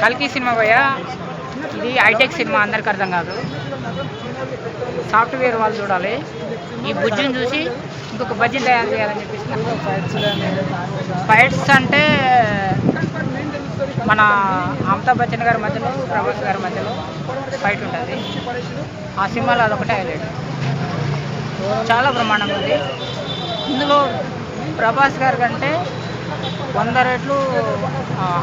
కల్కి సినిమా భయ్య, ఇది హైటెక్ సినిమా, అందరికి అర్థం కాదు. సాఫ్ట్వేర్ వాళ్ళు చూడాలి. ఈ బుజ్జిని చూసి ఇంకొక బజ్జిని తయారు చేయాలని చెప్పేసి. ఫైట్స్ అంటే మన అమితాబ్ బచ్చన్ గారి మధ్యలో, ప్రభాస్ గారి మధ్యలో ఫైట్ ఉంటుంది. ఆ సినిమాలో అదొకటే హైలైట్. చాలా బ్రహ్మాండంగా ఉంది. ఇందులో ప్రభాస్ గారి కంటే 100 రెట్లు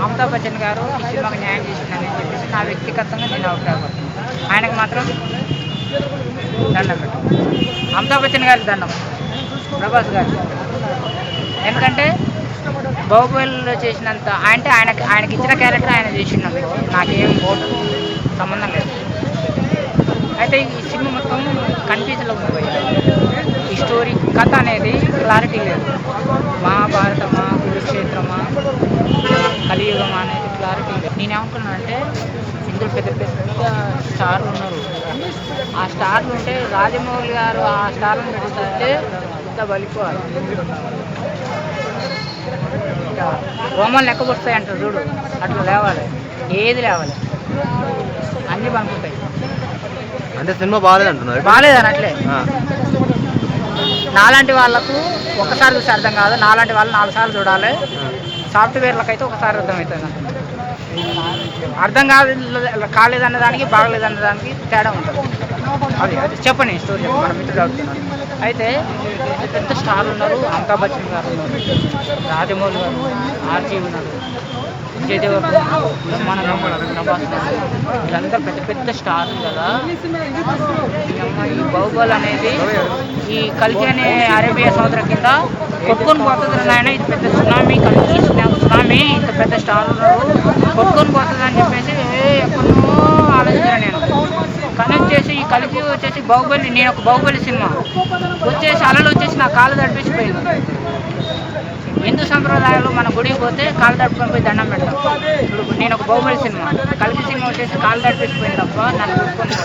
అమితాబ్ బచ్చన్ గారు ఈ సినిమాకి న్యాయం చేసిందని చెప్పేసి నా వ్యక్తిగతంగా నేను అభిప్రాయపడుతున్నాను. ఆయనకు మాత్రం దండం పెట్టు. అమితాబ్ బచ్చన్ గారికి దండం, ప్రభాస్ గారు. ఎందుకంటే బాహుబలిలో చేసినంత అంటే ఆయనకి ఇచ్చిన క్యారెక్టర్ ఆయన చేసినాం, నాకేం సంబంధం లేదు. అయితే ఈ సినిమా మొత్తం కన్ఫ్యూజన్లో ఉంది. ఈ స్టోరీ కథ అనేది క్లారిటీ లేదు. మహాభారతమా, కురుక్షేత్రమా, కలియుగమా అనేది క్లారిటీ లేదు. నేనేమనుకున్నానంటే ఇందులో పెద్ద పెద్ద స్టార్లు ఉన్నారు. ఆ స్టార్లు ఉంటే రాజమౌళి గారు ఆ స్టార్లను పెడుతుంటే ఇంత బలిపోవాలి. రోమాలు లెక్కకొస్తాయి అంటారు చూడు, అట్లా లేవాలి. ఏది లేవాలి, అన్నీ పనుకుంటాయి. అంటే సినిమా బాగాలేదంటున్నారు. బాగాలేదని అట్లే నాలాంటి వాళ్ళకు ఒకసారి చూసి అర్థం కాదు, నాలాంటి వాళ్ళు 4 సార్లు చూడాలి. సాఫ్ట్వేర్లకు అయితే ఒకసారి అర్థమవుతుంది. అర్థం కాలేదన్న దానికి బాగలేదన్న దానికి తేడా ఉంటుంది. అది చెప్పండి, స్టోరీ చెప్పండి. మన మిత్రుడు అడుగుతున్నారు. అయితే పెద్ద స్టార్లు ఉన్నారు. అమితాబ్ బచ్చన్ గారు ఉన్నారు, రాజమౌళి గారు, ఆర్జీ ఉన్నారు, విజయ్ దేవరకొండ, ప్రభాస్ గారు, వీళ్ళందరూ పెద్ద పెద్ద స్టార్లు కదా. ఈ బాహుబలి అనేది ఈ కల్కి అనే అరేబియా సముద్రం కింద కొట్టుకొని పోతుంది. ఆయన ఇది పెద్ద సునామీ, కల్కి సునామీ, ఇంత పెద్ద స్టార్లు ఉన్నారు, కొట్టుకొని పోతుంది అని చెప్పేసి ఎక్కడో ఆలోచించాను నేను. కానీ వచ్చేసి ఈ కల్కి వచ్చేసి బాహుబలి, నేను ఒక బాహుబలి సినిమా వచ్చేసి అలలు వచ్చేసి నా కాళ్ళు తడిపించిపోయింది. హిందూ సంప్రదాయాలు మన గుడికి పోతే కాళ్ళు తడుపుకొని పోయి దండం పెడతాం. ఇప్పుడు నేను ఒక బాహుబలి సినిమా, కల్కి సినిమా వచ్చేసి కాళ్ళు తడిపించిపోయింది తప్ప నన్ను కొట్టుకొని